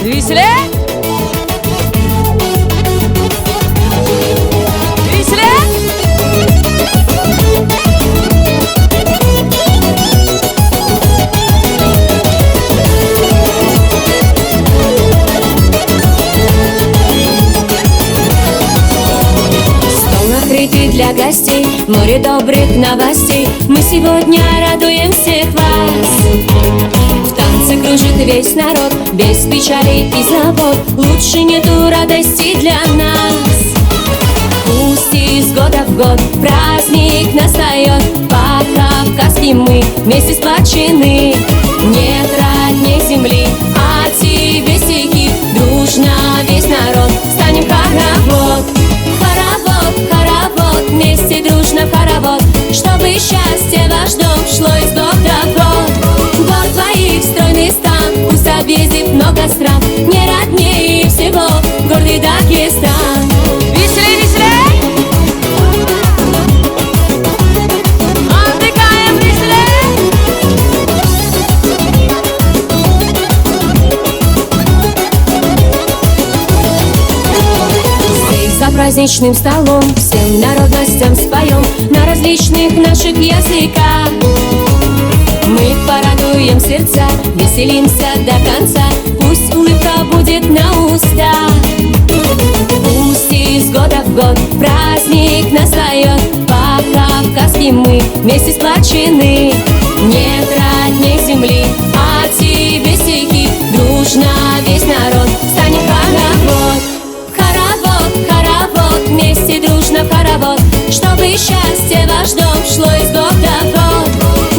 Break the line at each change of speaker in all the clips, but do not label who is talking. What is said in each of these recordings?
Веселее! Веселее!
Стол накрытый для гостей, море добрых новостей. Мы сегодня радуем всех вас. В танце кружит весь народ, без печали и забот. Лучше нету радости для нас. Пусть из года в год праздник настает, по-кавказски мы вместе сплочены. Нет родней земли, а тебе стихи. Дружно весь народ станем хоровод. Хоровод, хоровод, вместе дружно в хоровод, чтобы счастье ваш дом шло из года в год. Год твоих стройный стан, пусть объездит много стран. Не роднее всего гордый Дагестан.
Веселее, веселее! Отдыхаем, веселее!
Здесь за праздничным столом всем народностям споем на различных наших языках. Мы порадуем сердца, веселимся до конца. Пусть улыбка будет на устах. Пусть из года в год праздник настает, по-кавказски мы вместе сплочены. Нет родней земли, а тебе стихи. Дружно весь народ станет хоровод. Хоровод, хоровод, вместе дружно в хоровод, чтобы счастье ваш дом шло из года в год.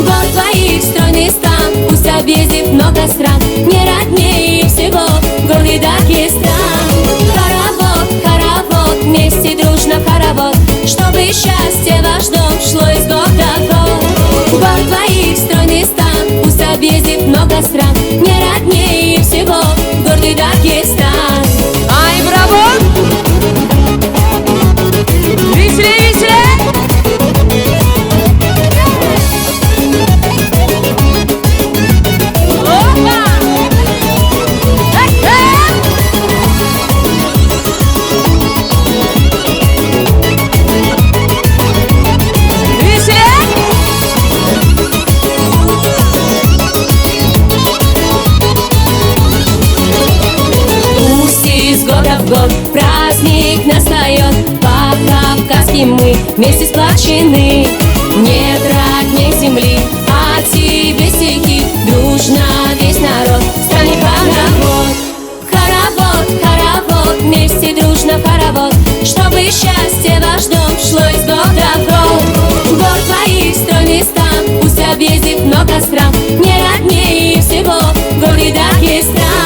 Год твоих стройный стан, пусть объездит много стран. Не роднее всего гордый Дагестан. Хоровод, хоровод, вместе дружно в хоровод, чтобы счастье ваш дом шло из года в год. Год твоих стройный стан, пусть объездит много стран. Не роднее всего гордый Дагестан.
Ай, браво! Веселее, веселее! Опа! Веселее!
Пусть из года в год праздник настает, по-кавказски мы вместе сплочены. Нет родней земли, а тебе стихи. Дружно весь народ станет хоровод. Хоровод, хоровод, вместе дружно в хоровод, чтобы счастье ваш дом шло из года в год. Год твоих стройный стан, пусть объездит много стран. Не роднее всего гордый Дагестан.